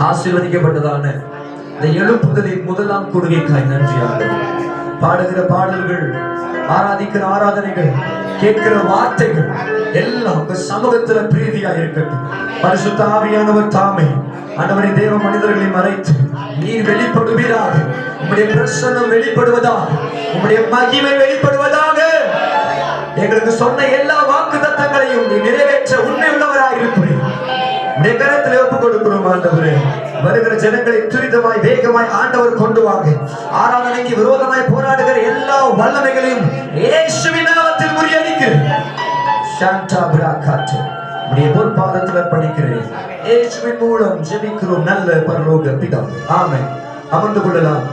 ஆசீர்வதிக்கப்பட்டதான இந்த எழுப்புதலின் முதலாம் கொடுகைக்காய் நன்றியாக பாடுகிற பாடல்கள், ஆராதிக்கிற ஆராதனைகள், கேட்கிற வார்த்தைகள் எல்லாம் உங்க சமூகத்துல பிரீதியா இருக்கட்டும். பரிசுத்த ஆவியானவர் தாமே ஆண்டவரை தேவ மனிதர்களை மறைத்து நீர் வெளிப்படுவீராக, உம்முடைய பிரசன்னம் வெளிப்படுவதாக, உம்முடைய மகிமை வெளிப்படுவதாக. எங்களுக்கு சொன்ன எல்லா வாக்கு தத்தங்களையும் நீ நிறைவேற்ற உண்மை உள்ளவராக இருப்பீர். கரத்தில் ஒப்புக் கொடுக்கிறோம் ஆண்டவரே. வருகிற ஜனங்களை துரிதமாய் வேகமாய் ஆண்டவர் கொண்டு வாங்க. ஆராதனைக்கு விரோதமாய் போராடுகிற எல்லா வல்லமைகளையும் இயேசுவின் நாமத்தில் முறியடிக்கிறேன். சாந்தா பிராகாட் உடைய பொற்பாதத்தில் அர்ப்பணிக்கிறேன். இயேசுவின் மூலம் ஜெபிக்கிறோம் நல்ல பரலோக பிதாவே. ஆமென். அமர்ந்து கொள்ளலாம்.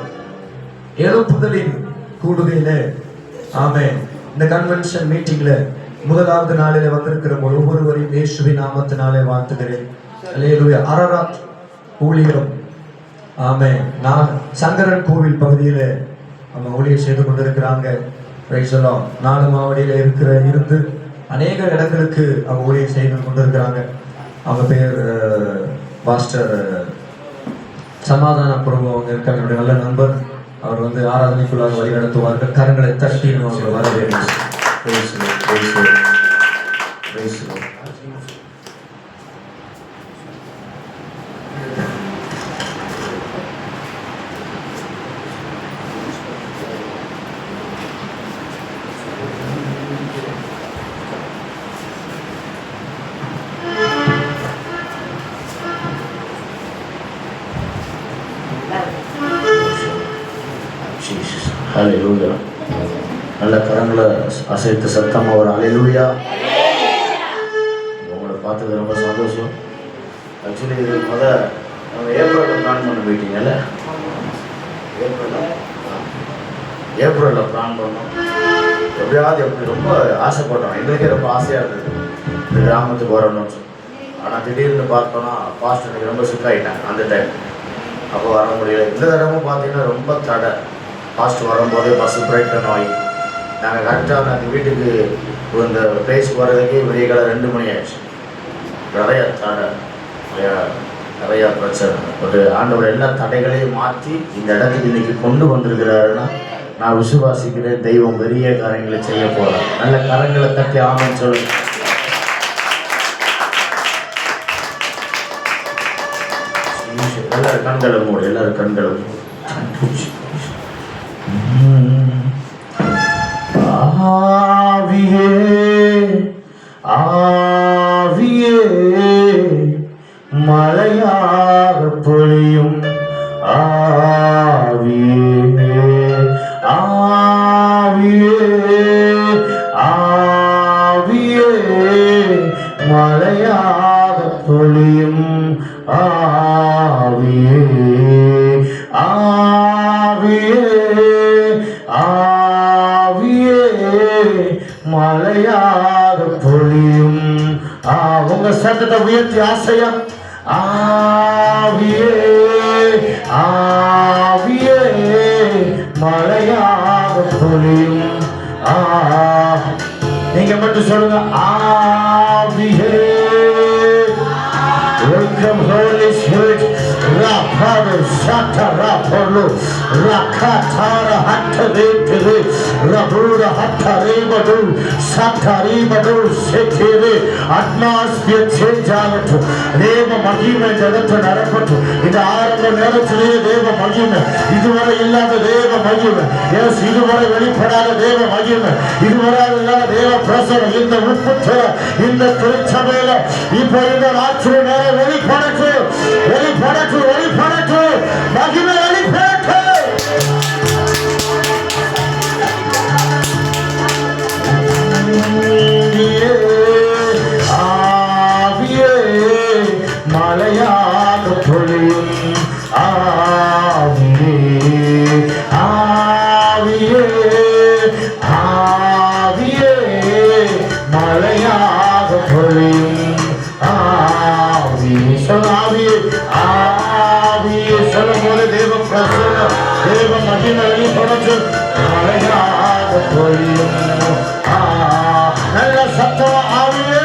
எழுப்புதலின் கூடுகையில ஆமென். இந்த கன்வென்ஷன் மீட்டிங்ல முதலாவது நாளிலே வந்திருக்கிற ஒவ்வொருவரையும் இயேசுவின் நாமத்தினாலே வாழ்த்துகிறேன். அல்லேலூயா. அரராத் ஊழியம் ஆமென். நான் சங்கரன் கோவில் பகுதியில அவங்க ஊழியம் செய்து கொண்டிருக்கிறாங்க. நாலு மாவடியில இருந்து அநேக இடங்களுக்கு அவங்க ஊழியம் செய்து கொண்டிருக்கிறாங்க. அவங்க பேர் பாஸ்டர் சமாதான பிரபு. அவங்க இருக்காங்க, என்னுடைய நல்ல நண்பர். அவர் ஆராதனைக்குள்ளாக வழி நடத்துவார்கள். கரங்களை தட்டி அவங்க வரவேற்கிறோம். ஹல்லேலூயா. நல்ல கரங்களை அசைத்து சத்தமா ஒரு ஹல்லேலூயா. உங்களை பார்த்தது ரொம்ப சந்தோஷம். ஆக்சுவலி இது நம்ம ஏப்ரலில் பிளான் பண்ண மீட்டிங்கல்ல, ஏப்ரலில் பிளான் பண்ணோம். எப்படியாவது எப்படி ரொம்ப ஆசைப்பட்டோம். எங்களுக்கே ரொம்ப ஆசையாக இருந்தது இந்த கிராமத்துக்கு வரணும்னு சொல்லி. ஆனால் திடீர்னு பார்த்தோன்னா பாஸ்டர் எனக்கு ரொம்ப சிக்காயிட்டாங்க அந்த டைம். அப்போ வர முடியல. இந்த தடவை பார்த்தீங்கன்னா ரொம்ப தடை. பாஸ்ட் வரும்போதே பஸ்ஸு பிரேக் பண்ண ஆகி நாங்கள் கரெக்டாக நாங்கள் வீட்டுக்கு இந்த பிளேஸ்க்கு வர்றதுக்கே விடிய காலை 2 மணி ஆயிடுச்சு. நிறையா தடை, நிறையா பிரச்சனை. ஒரு ஆண்டவர் எல்லா தடைகளையும் மாற்றி இந்த இடத்துக்கு இன்றைக்கி கொண்டு வந்திருக்கிறாருன்னா நான் விசுவாசிக்கிறேன். தெய்வம் பெரிய காரியங்களை செய்ய போகிறேன். நல்ல கரங்களை தட்டி ஆமென் சொல்லுங்க. எல்லாரும் கண்களும் மூடி, எல்லாரும் கண்களும் ஆவியே ஆவியே மழையாக பொழியும் ஆவியே ஆவியே ஆவியே மழையாக பொழியும் ஆவியே ஆவியே ஆவியே மழையாக பொழியும். உங்க சத்தத்தை உயர்த்தி ஆசையா ஆவியே ஆவியே மழையாக பொழியும். நீங்க மட்டும் சொல்லுங்க, ஆவியே. Welcome Holy Spirit. Rapado Shata Rapolo Rakatara Hattare Rabura Hattare Badu Satari Badu Sekere Atmosphere change ஆகட்டும். தேவ மகிமை ஜகத்தில் நடக்கட்டும். இந்த ஆரம்ப நேரத்திலே தேவ மகிமை, இதுவரை இல்லாத தேவ மகிமை, எஸ் இதுவரை வெளிப்படாத தேவ மகிமை, இதுவரை இல்லாத தேவ பிரசனம் இந்த உட்புற இந்த திருச்சபையில இப்போ இந்த ராத்திரி நேரம் வெளிப்படட்டு, வெளிப்படட்டு, வெளிப்படட்டு, மகிமை வெளிப்படட்டு. ஆவியே மலையாக பொழியும், ஆவியே ஆவியே ஆவியே மலையாக பொழியும், ஆவியே சொல்லாவியே ஆவியே சொல்லும்போது தேவ பிரசன்னம் தேவ மகிமை வெளிப்படட்டு, மலையாக பொழியும். நல்ல சத்தம் ஆவியே.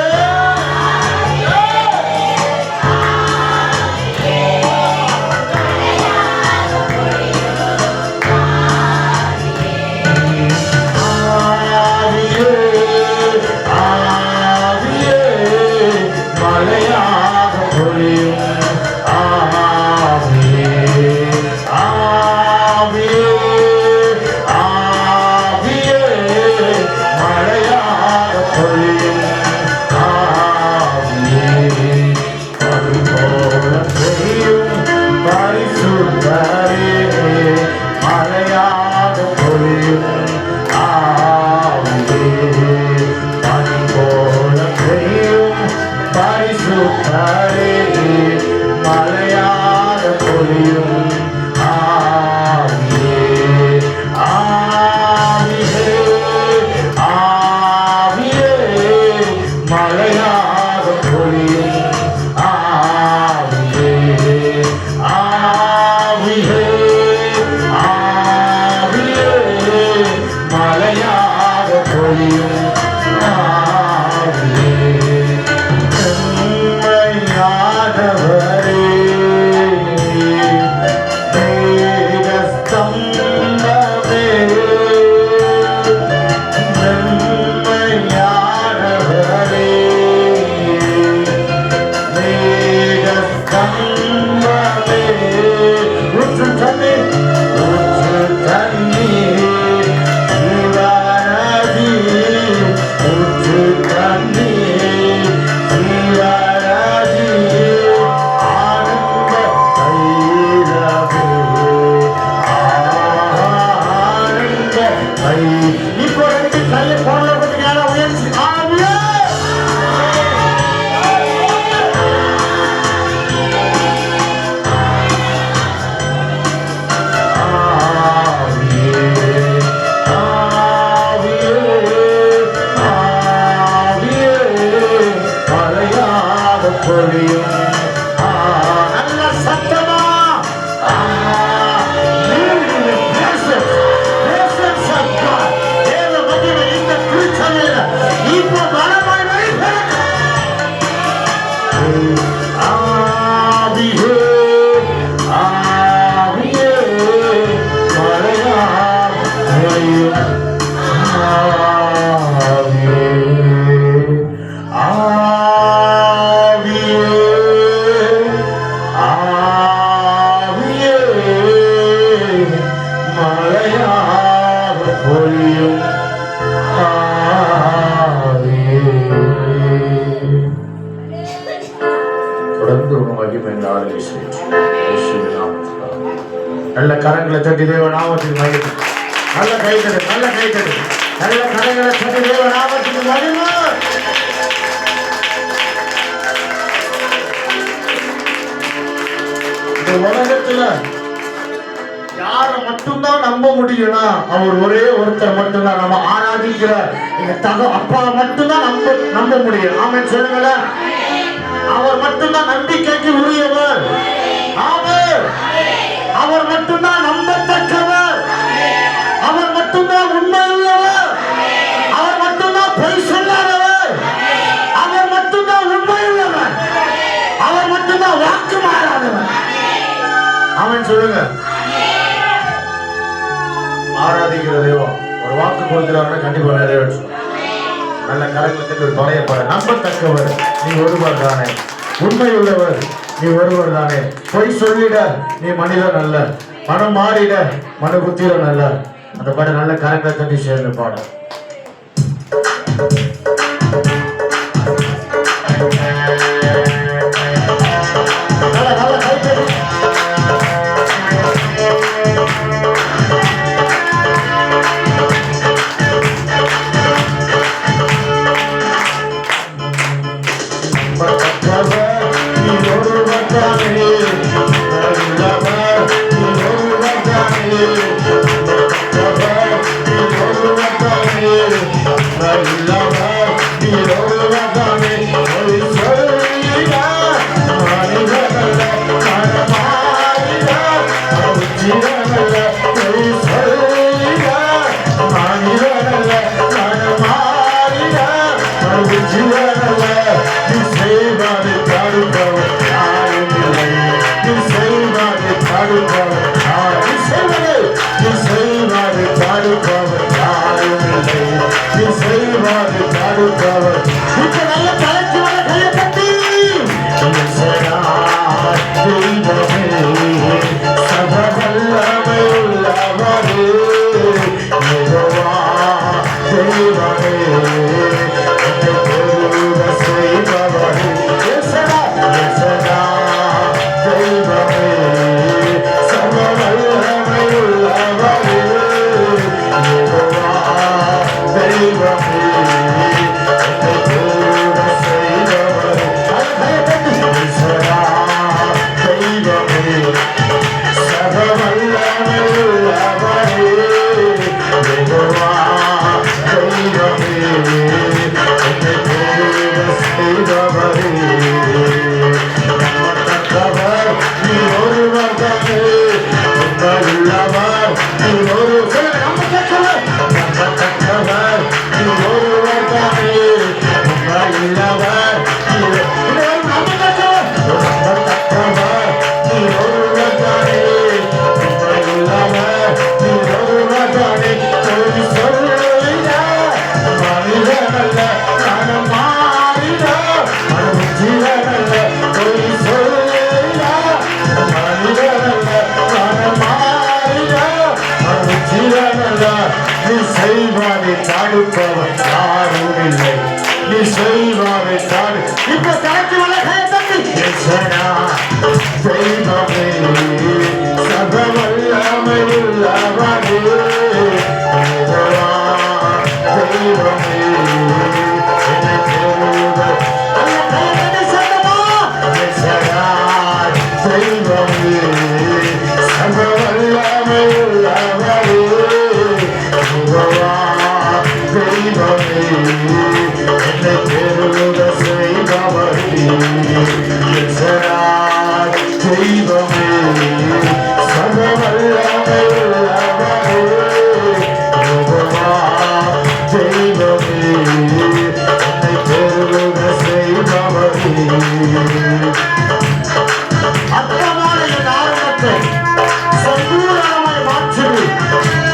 நல்ல கரங்களை தட்டி தேவ நாமத்தின் மகிமை. நல்ல கைத்தடு, நல்ல கைத்தடு, நல்ல கரங்களை தட்டி தேவ நாமத்தின் மகிமை. இந்த உலகத்துல யார மட்டும்தான் நம்ப முடியும்னா அவர் ஒரே ஒருத்தர் மட்டும்தான் நம்ம ஆராதிக்கிற எங்க அப்பா மட்டும்தான் நம்ப முடியும். ஆமென் சொல்லுங்களேன். அவர் மட்டும்தான் நம்பிக்கைக்கு உரியவர். ஆமென். அவர் மட்டும்தான் நம்பத்தக்கவர். அவர் மட்டும்தான் உண்மையுள்ளவர். அவர் மட்டும்தான் பொய் சொல்ல சொல்லுங்க. ஆராதிக்கிற தெய்வம் ஒரு வாக்கு கொடுக்கிறாருன்னா கண்டிப்பா நிறைவேற்றும். நல்ல கரங்களுக்கு ஒரு பழையப்பட நம்பத்தக்கவர் நீ ஒருவர் தானே, உண்மை உள்ளவர் நீ ஒருவர் தானே, பொய் சொல்லிட நீ மனிதன் அல்ல, மனம் மாறிட மன புத்திரன் அல்ல. அந்த பாட நல்ல கரங்களை தட்டி சேர்ந்து பாட.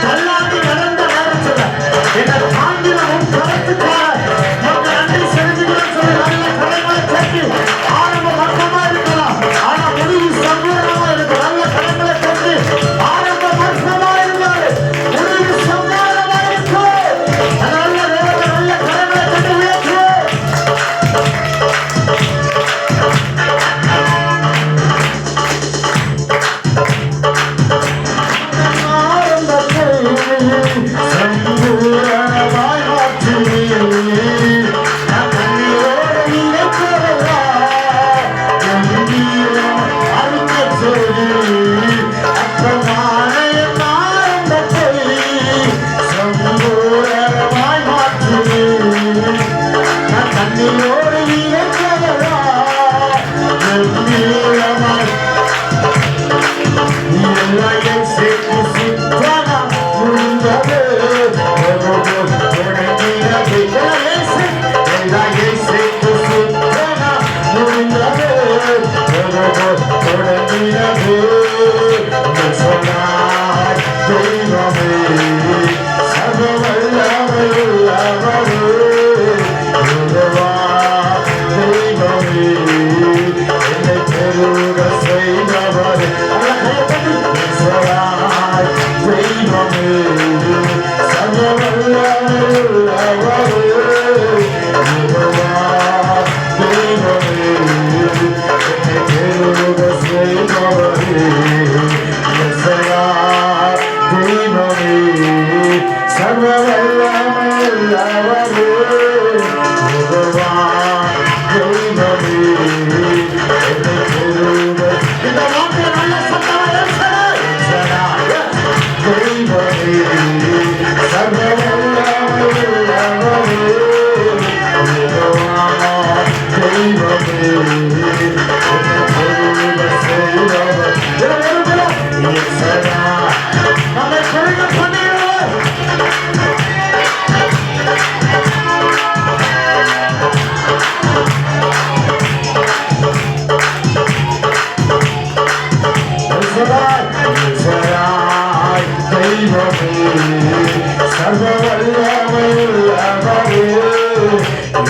தள்ளாடி நடந்த நேரத்தில் என்ன தாங்கின உன் கருத்துக்காக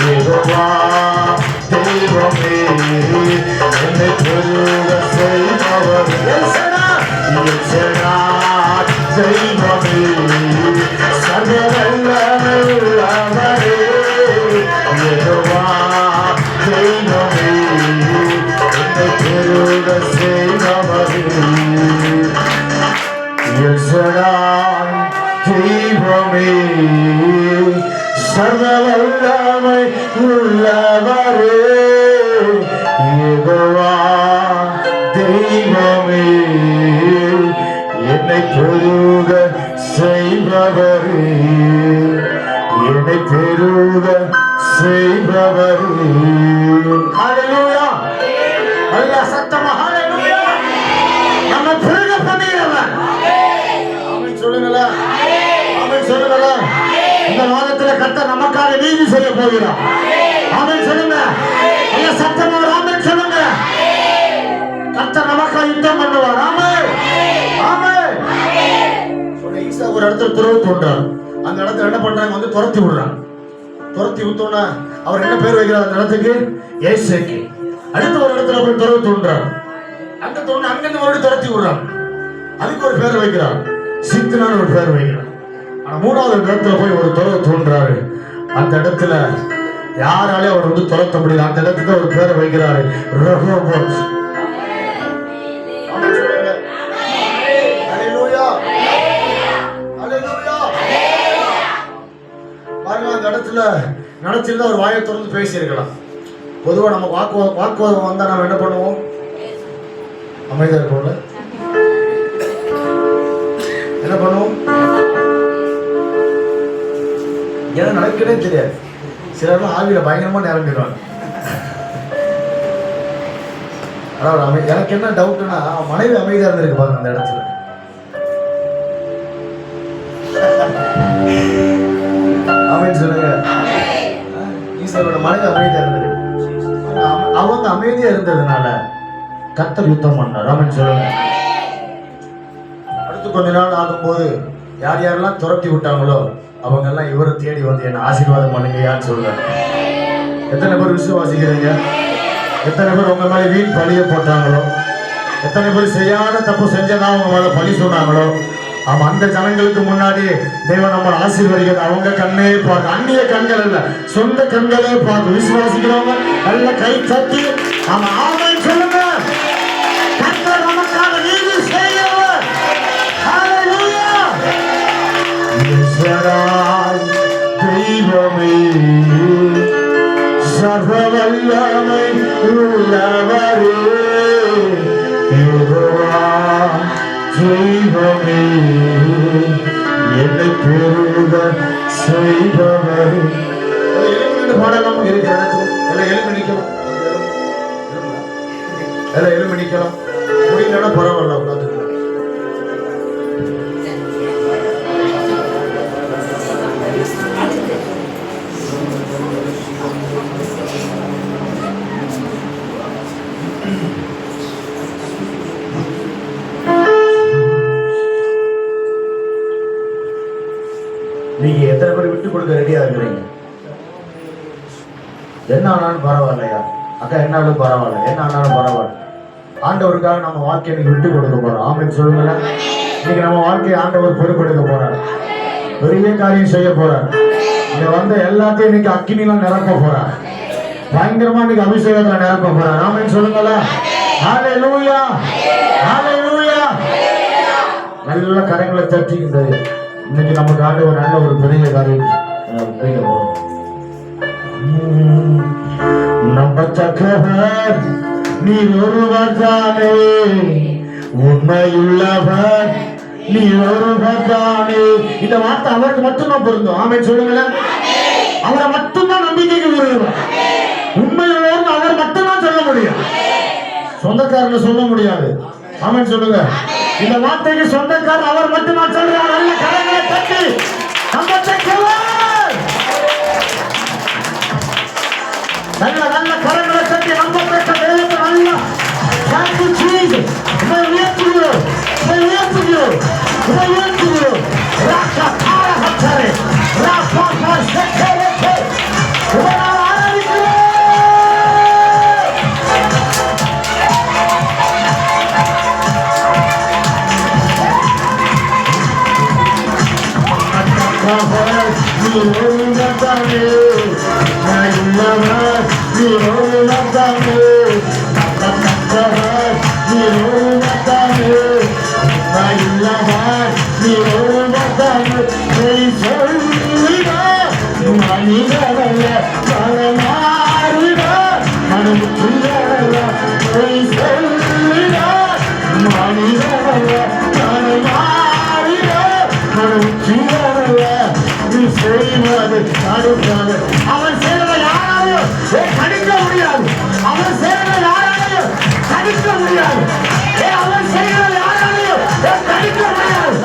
யெகோவா தெய்வமே என்னை பெருக செய்பவர் எல் ஷடாய் தெய்வமே சர்வ வல்லமையுள்ளவரே யெகோவா தெய்வமே என்னை பெருக செய்பவரே எல் ஷடாய் தெய்வமே சர்வ வல்லமை உள்ளவரே யெகோவா தெய்வமே என்னை பெருக செய்பவரே என்னை பெருக செய்பவரே ஹல்லேலூயா அல்லாஹ் சத்தமா ஹல்லேலூயா நம்ம பெருக பண்ணுகிறவர் ஆமென் சொல்லுங்களா ஆமென் சொல்லுங்களா இந்த வாரத்துல கர்த்தர் நமக்காக நீதி செய்ய போகிறார் ஆமென் சொல்லுங்க அல்ல சத்தமா ஆமென் சொல்லுங்க கர்த்தர் நமக்காக யுத்தம் பண்ணுவார் ஆமென் ஆமென் சொன்ன ஈசா ஒரு இடத்துல துறவு தோன்றார் அந்த இடத்துல என்ன பண்றாங்க வந்து துரத்தி விடுறாங்க துரத்தி விட்டோன்னா அவர் என்ன பேர் வைக்கிறார் அந்த இடத்துக்கு ஏசேக்கு அடுத்த ஒரு இடத்துல போய் துறவு தோன்றார் அங்க தோன்று அங்கிருந்து மறுபடியும் துரத்தி விடுறாங்க அதுக்கு ஒரு பேர் வைக்கிறார் சித்தனான ஒரு பேர் வைக்கிறார் ஆனா மூணாவது இடத்துல போய் ஒரு துறவு தோன்றாரு அந்த இடத்துல யாராலே அவர் வந்து துரத்த முடியல அந்த இடத்துல ஒரு பேரை வைக்கிறாரு ரஹோபோத் பாருங்க அந்த இடத்துல நினைச்சிருந்தா ஒரு வாயை திறந்து பேசியிருக்கலாம் பொதுவா நம்ம வாக்குவாதம் வந்தா நம்ம என்ன பண்ணுவோம் அமைதியா இருக்கோம்ல என்ன பண்ணுவோம் ஏன்னா நடக்கவே தெரியாது சிலர்லாம் ஆவியில பயங்கரமா நிரம்பிடுவாங்க அதாவது எனக்கு என்ன டவுட்னா மனைவி அமைதியா இருந்திருக்கு பாருங்க அந்த இடத்துல அமைதி சொல்லுங்க ஈஸ்வரோட மனைவி அமைதியா இருந்தது அவங்க அமைதியா இருந்ததுனால கர்த்தர் யுத்தம் பண்ணார் ஆமென் சொல்லுங்க அடுத்து கொஞ்ச நாள் ஆகும்போது யார் யாரெல்லாம் துரத்தி விட்டாங்களோ அவங்க எல்லாம் இவரை தேடி வந்து என்ன ஆசீர்வாதம் பண்ணுங்க யான்னு சொல்றாங்க எத்தனை பேர் விசுவாசிக்கிறீங்க எத்தனை பேர் உங்க மேல வீண் பழிய போட்டாங்களோ எத்தனை பேர் செய்யாத தப்பு செஞ்சதா அவங்க மேல பழி சொன்னாங்களோ ஆமா அந்த ஜனங்களுக்கு முன்னாடி தேவன் நம்ம ஆசீர்வதிக்கிறது அவங்க கண்ணே பார்த்து அந்நிய கண்கள் இல்ல சொந்த கண்களே பார்த்து விசுவாசிக்கிறவங்க நல்ல கை தட்டி ஆமா ஆமென் சொல்லுங்க கர்த்தர் நமக்காக நீதி செய்யவர் ஹல்லேலூயா ஈஸ்வராய் தெய்வமே சர்வ வல்லமை உள்ளவரே யெகோவா தெய்வமே என்னை பெருக செய்பவரே பாடலாம் இருக்கிற எல்லாம் எலும்பி நிற்கலாம் எல்லாம் எலும்பி நிற்கலாம் முடியலன்னா பரவாயில்ல உட்காந்துக்கலாம் நீங்க எத்தனை பேர் விட்டு கொடுக்க ரெடியா இருக்கிறீங்க என்ன ஆனாலும் பரவாயில்லையா அக்கா என்ன ஆனாலும் பரவாயில்ல என்ன ஆனாலும் பரவாயில்ல ஆண்டவருக்காக நம்ம வாழ்க்கையை இன்னைக்கு விட்டு கொடுக்க போறோம் ஆமென் சொல்லுங்களேன் இன்னைக்கு நம்ம வாழ்க்கையை ஆண்டவர் பொறுப்பெடுக்க போறார் பெரிய காரியம் செய்ய போறார் இங்க வந்த எல்லாத்தையும் இன்னைக்கு அக்கினிலாம் நிரப்ப போறார் பயங்கரமா இன்னைக்கு அபிஷேகத்துல நிரப்ப போறார் ஆமென் சொல்லுங்களேன் ஹல்லேலூயா ஹல்லேலூயா நல்ல கரங்களை தட்டிக்கின்றது இன்னைக்கு நமக்கு ஆண்டவர் நல்ல ஒரு பெரிய காரியம் செய்ய போறோம் நம்பத்தக்கவர் நீர் ஒருவர் தானே உண்மையுள்ளவர் நீர் ஒருவர் தானே இந்த வார்த்தை அவருக்கு மட்டும்தான் பொருந்தும் ஆமென் சொல்லுங்களேன் அவரை மட்டும்தான் நம்பிக்கைக்கு உரியவர் உண்மையுள்ளவர் அவர் மட்டும்தான் சொல்ல முடியும் சொந்தக்காரனை சொல்ல முடியாது ஆமென் சொல்லுங்க இந்த வார்த்தைக்கு சொந்தக்காரர் அவர் மட்டும்தான் சொல்றார் நல்ல கரங்களை தட்டி நம்பத்தக்கவர் நல்ல நல்ல கரங்களை தட்டி நம்பத்தக்க தெய்வத்தை நல்ல Thank you, Jesus. May we to you. May we to you. May we to you. Raka para hatare. Raka para hatare. நீரோடு வந்தாமே நீரோடு வந்தாமே இல்லவாய் நீரோடு வந்தாமே சொல்லிட மனிதரல்ல பரமாறிட மனுஷரல்ல சொல்லிட மனிதரல்ல பரமாறிட மனுஷரல்ல நீ செய்வது தடுக்காது அவன் செய்வதை யாராலையும் தடுக்க முடியாது அவன் செய்வதை யாராலையும் தடுக்க முடியாது அவன் செய்வதை யாராலையும் தடுக்க முடியாது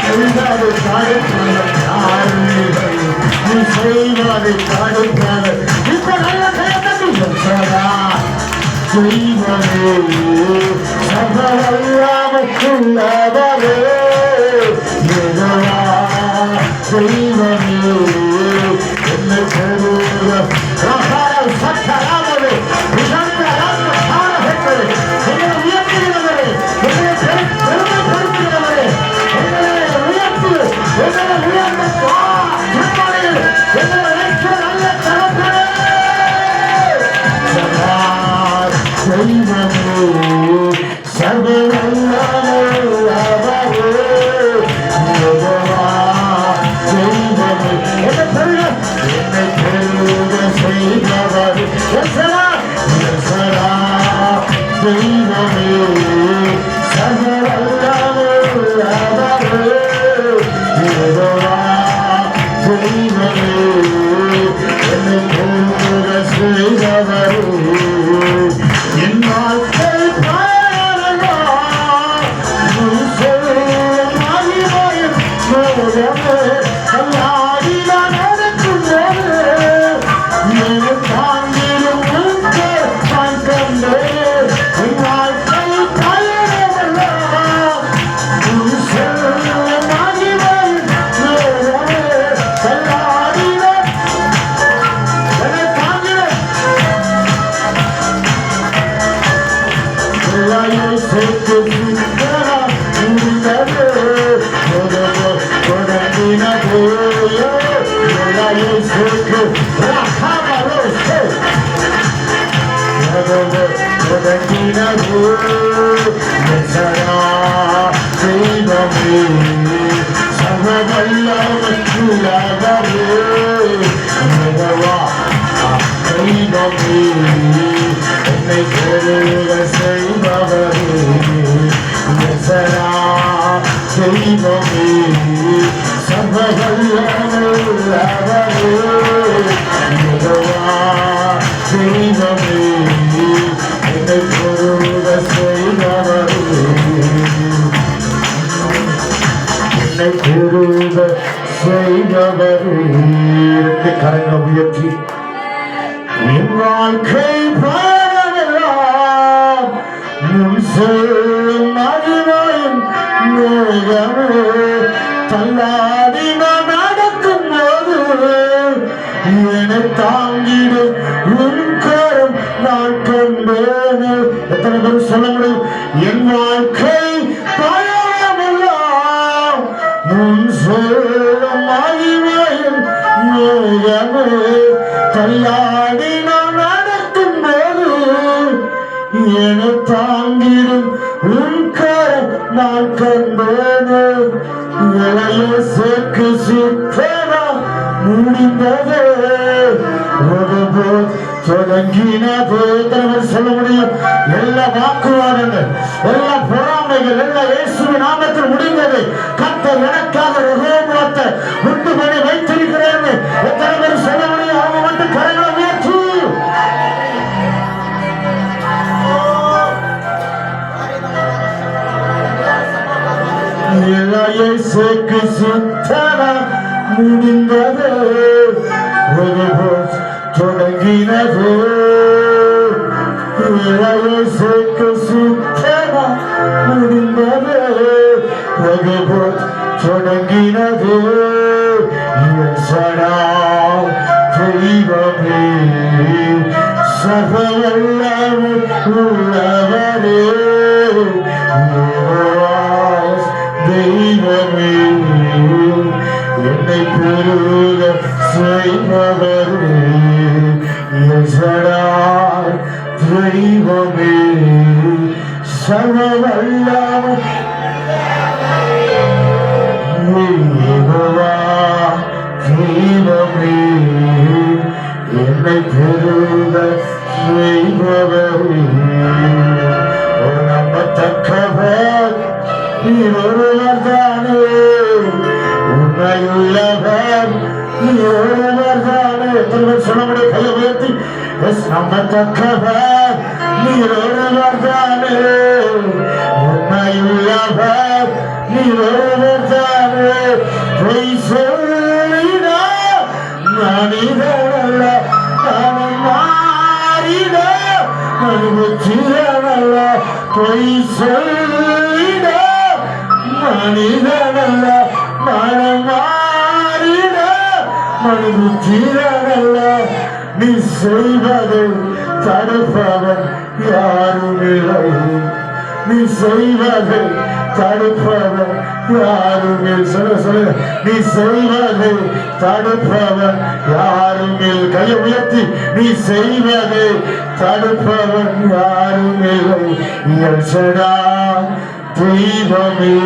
செய்வது தடுக்காது நீ செய்வது தடுக்காது இப்ப நல்ல செய்வதே சகவல்லாமக்குள்ளவரே செய்வனே என்னை பெறுவ சத்தராமது உயர்த்துகிறவரே என்னை பெருமைப்படுத்துகிறவரே எங்களை உயர்த்து எங்களை உயர்ந்த நல்ல தரப்பே கரங்களை உயர்த்தி என் வாழ்க்கை பாடலாம் முன் செல்லும் மகிமையின் மேகமே தள்ளாடி நான் நடக்கும் போது என்னை தாங்கிடும் உன் கரம் நான் கண்டேனே. எத்தனை பேர் சொல்ல முடியும்? என் வாழ்க்கை பயணமெல்லாம் முன் செல்லும் மகிமையின் மேகமே தள்ளாடி நான் நடக்கும் போது என்னை தாங்கிடும் உன் கரம் நான் கண்டேனே. இளையசுக்கு சித்தரா முடிந்ததே தொடங்கினது. சொல்ல முடியும்? எல்லா வாக்குவாதங்கள், எல்லா பொறாமைகள் எல்லாம் இயேசுவின் நாமத்தில் முடிந்தது. கர்த்தர் எனக்காக ரோகத்தை உண்டு பண்ணி வைத்திருக்கிறேன். எத்தனை பேர் சொல்ல முடியும்? அவங்க மட்டும் கரங்களை உயர்த்தி இயேசுக்கு சித்தரா முடிந்தது தொடங்கினது. இயேசுக்கு சித்தரா முடிந்தது தொடங்கினது. தெய்வமே சகவல்லம் உள்ளவரே தெய்வமே என்னை பெருக செய்பவரே எல்சடாய் தெய்வமே சர்வ வல்லவர் யெகோவா தெய்வமே என்னை பெருக செய்பவரே நம்பத்தக்கவர் நீர் ஒருவர் தானே உண்மையுள்ளவர் நீர் ஒருவர் தானே சொல்ல முடியும் கையை உயர்த்தி நம்பத்தக்கவர் நீர் ஒருவர் தானே உண்மையுள்ளவர் நீர் ஒருவர் தானே பொய் சொல்லிட மனிதனல்ல மனம் மாறிட மனுபுத்திரனல்ல பொய் சொல்லிட மனிதனல்ல மனம் மாறிட மனுபுத்திரனல்ல நீ செய்வதை தடுப்பவன் யாரும் இல்லை நீ செய்வதை தடுப்பவன் யாரும் சொல்ல நீ செய்வதை தடுப்பவன் யாரும் கையை உயர்த்தி நீ செய்வதை தடுப்பவன் யாரும் இல்லை எல்சடாய் தெய்வமே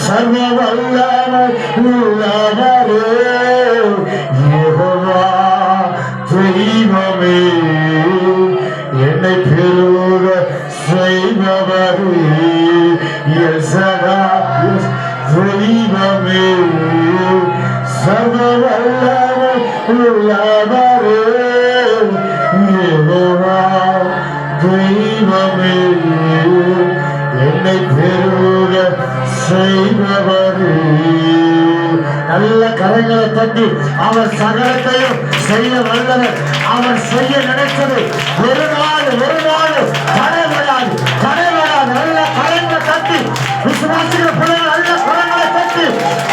சர்வ வல்லவர் உள்ளவரே யெகோவா தெய்வமே என்னை பெருக செய்பவரே எல்சடாய் தெய்வமே சர்வ வல்லவர் உள்ளவரே யெகோவா தெய்வமே என்னை பெருக செய்பவரே நல்ல கரங்களை தட்டி அவர் சகலத்தையும் செய்ய வல்லவர் அவர் செய்ய நினைத்தது ஒரு நாள் தடைபடாது நல்ல கரங்களை தட்டி விசுவாசிகள் பிள்ளைகள் நல்ல கரங்களை தட்டி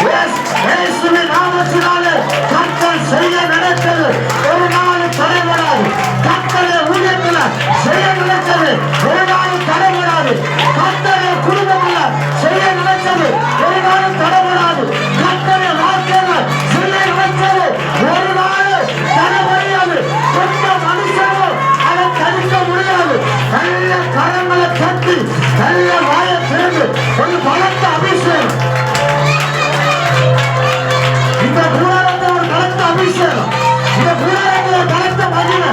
இயேசுவின் நாமத்தினாலே கர்த்தர் செய்ய நினைத்தது ஒரு நாள் தடைபடாது கர்த்தருடைய ஊழியத்தில் செய்ய நினைத்தது ஒரு நாள் தடைபடாது கர்த்தருடைய குடும்பத்தில் செய்ய நினைத்தது ஒரு நாள் தடைபடாது கர்த்தருடைய வாழ்க்கையில் செய்ய நினைத்தது ஒரு நாள் தடைபடாது எந்த மனுஷனும் அதை தடுக்க முடியாது நல்ல கரங்களை கட்டி நல்ல வாயை திறந்து ஒரு பலத்த அபிஷேகம் இந்த கூடாரத்தை ஒரு பலத்த அபிஷேகம் இந்த கூடாரத்தில் ஒரு பலத்த மகிமை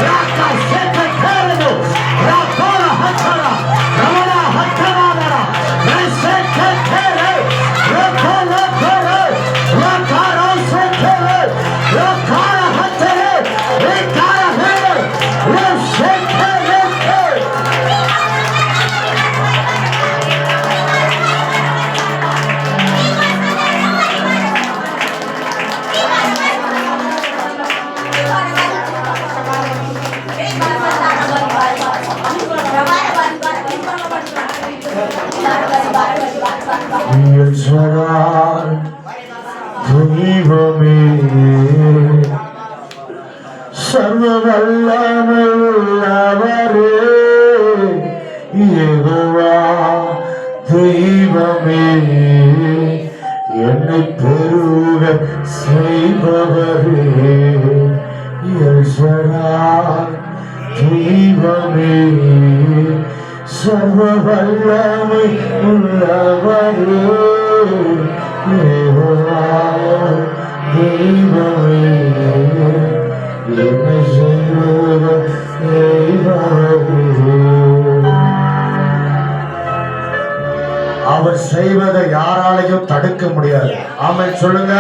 ராக்கா சேக்க கேரது ராக்கோல ஹத்தரா ரமணா ஹத்தராதரா சேக்க கேரே ராக்கோல கேரே ராக்காரோ சேக்கேரே ராக்கார ஹத்தரே ரேக்கார ஹேரே ரே சேக்கேரே எல்சடாய் தெய்வமே சர்வ வல்லமை உள்ளவரே யெகோவா தெய்வமே என்னை பெருக செய்பவரே எல்சடாய் தெய்வமே சர்வ வல்லமை உள்ளவரே யெகோவா தெய்வமே என்னை செய்வத செய்பவரே அவர் செய்வதை யாராலையும் தடுக்க முடியாது ஆமென் சொல்லுங்க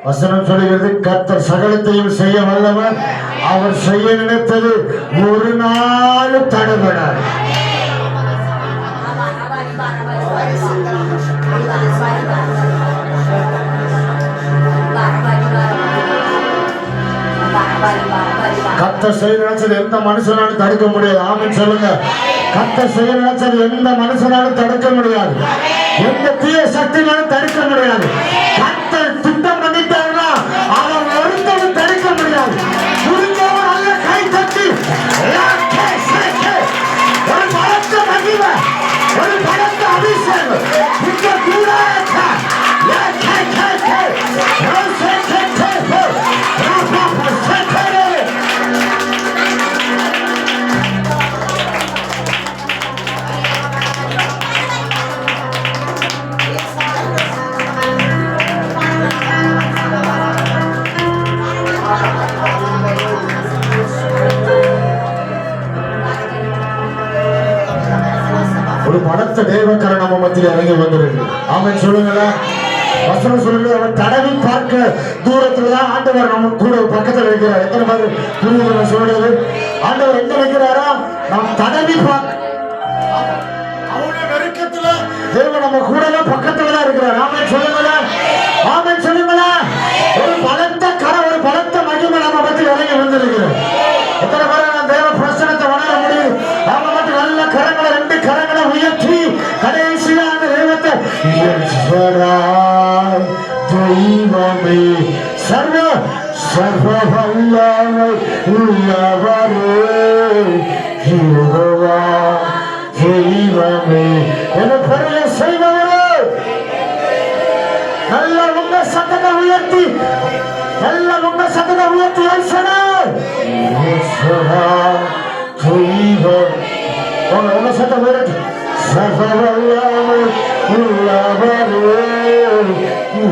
வசனம் சொல்லுகிறது கர்த்தர் சகலத்தையும் செய்ய வல்லவர் அவர் செய்ய நினைத்தது ஒரு நாள் தடைபடாது கர்த்தர் செய்ய நினைச்சது எந்த மனுஷனாலும் தடுக்க முடியாது ஆமென் சொல்லுங்க கர்த்தர் செய்ய நினைச்சது எந்த மனுஷனாலும் தடுக்க முடியாது எந்த தீய சக்தினாலும் தடுக்க முடியாது கர்த்தர் திட்டம் பண்ணிட்டாருன்னா அவன் ஒருத்தரும் தடுக்க முடியாது புரிஞ்சவன் நல்ல கை தட்டி ஒரு பலத்த மகிமை ஒரு பலத்த அபிஷேகம் இந்த கூடாரத்தை ஒரு பலத்த தேவக்கரை நம்ம மத்தியில் இறங்கி வந்திருக்கு. ஆமென் சொல்லுங்களேன். வசனம் சொல்லுங்க, அவர் தடவி பார்க்க தூரத்துல தான் ஆண்டவர் நம்ம கூட பக்கத்துல இருக்கிறார். எத்தனை பேர் புரியுது சொல்றது? ஆண்டவர் எங்க இருக்கிறாரா? நாம் தடவி பார்க்க அவருடைய நெருக்கத்துல தேவன் நம்ம கூடவே பக்கத்துல தான் இருக்கிறார். ஆமென் சொல்லுங்களேன். ஆமென் சொல்லுங்களேன். ஒரு பலத்த கரை, ஒரு பலத்த மகிமை நம்ம மத்தியில் இறங்கி வந்திருக்கிறார். எத்தனை பேர் நான் தேவ பிரசனத்தை உணர முடியும்? அவங்க மட்டும் நல்ல கரங்களை, ரெண்டு கரங்களை உயர்த்தி கடைசியா அந்த தெய்வத்தை தெய்வமே சர்வ சர்வ வல்லமை உள்ளவரே யெகோவா தெய்வமே என பெரிய செய்வரே. நல்ல உங்க சத்தத்தை உயர்த்தி, நல்ல உங்க சத்தத்தை உயர்த்தி ஈஸ்வரா தெய்வம் உங்க சத்தம் உயர்த்தி சர்வ வல்லமை உள்ளவரே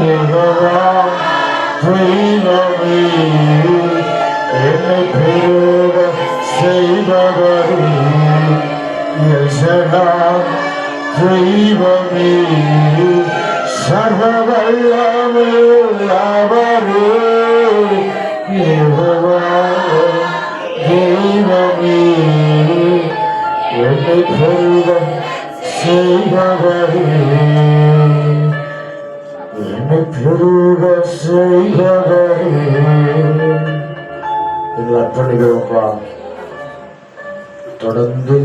யெகோவா தெய்வமே என்னை பெருக செய்பவரே யெகோவா தெய்வமே சர்வ வல்லமை உள்ளவரே யெகோவா தெய்வமே என்னை பெருக செய்பவரே என்னை பெருக செய்பவரே. எங்களை அர்ப்பணிக்கிறோம்ப்பா. தொடர்ந்து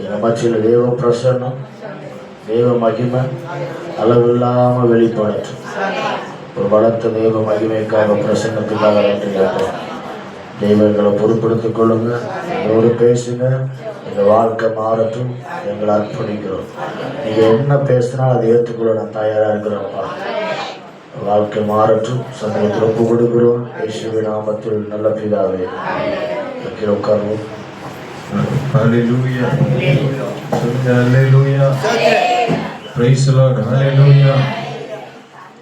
எங்கள் மத்தியில் தேவ பிரசன்னம், தேவ மகிமை அளவில்லாம வெளிப்படட்டும். ஒரு பலத்த தேவ மகிமைக்காக, பிரசன்னத்துக்காக நன்றி கேட்கிறோம். தெய்வங்களை பொறுப்படுத்திக் கொள்ளுங்க, எங்களோடு பேசுங்க, எங்கள் வாழ்க்கை மாறட்டும். எங்களை அர்ப்பணிக்கிறோம். நீங்கள் என்ன பேசினாலும் அதை ஏற்றுக்கொள்ள நான் தயாராக இருக்கிறோம்ப்பா. வாழ்க்கை மாறட்டும். சமயத்தில் ஒப்பு கொடுக்கிறோம். இயேசுவின் நாமத்தில் நல்ல பிதாவே. உட்காருவோம். Hallelujah. Hallelujah. Praise the Lord. Hallelujah.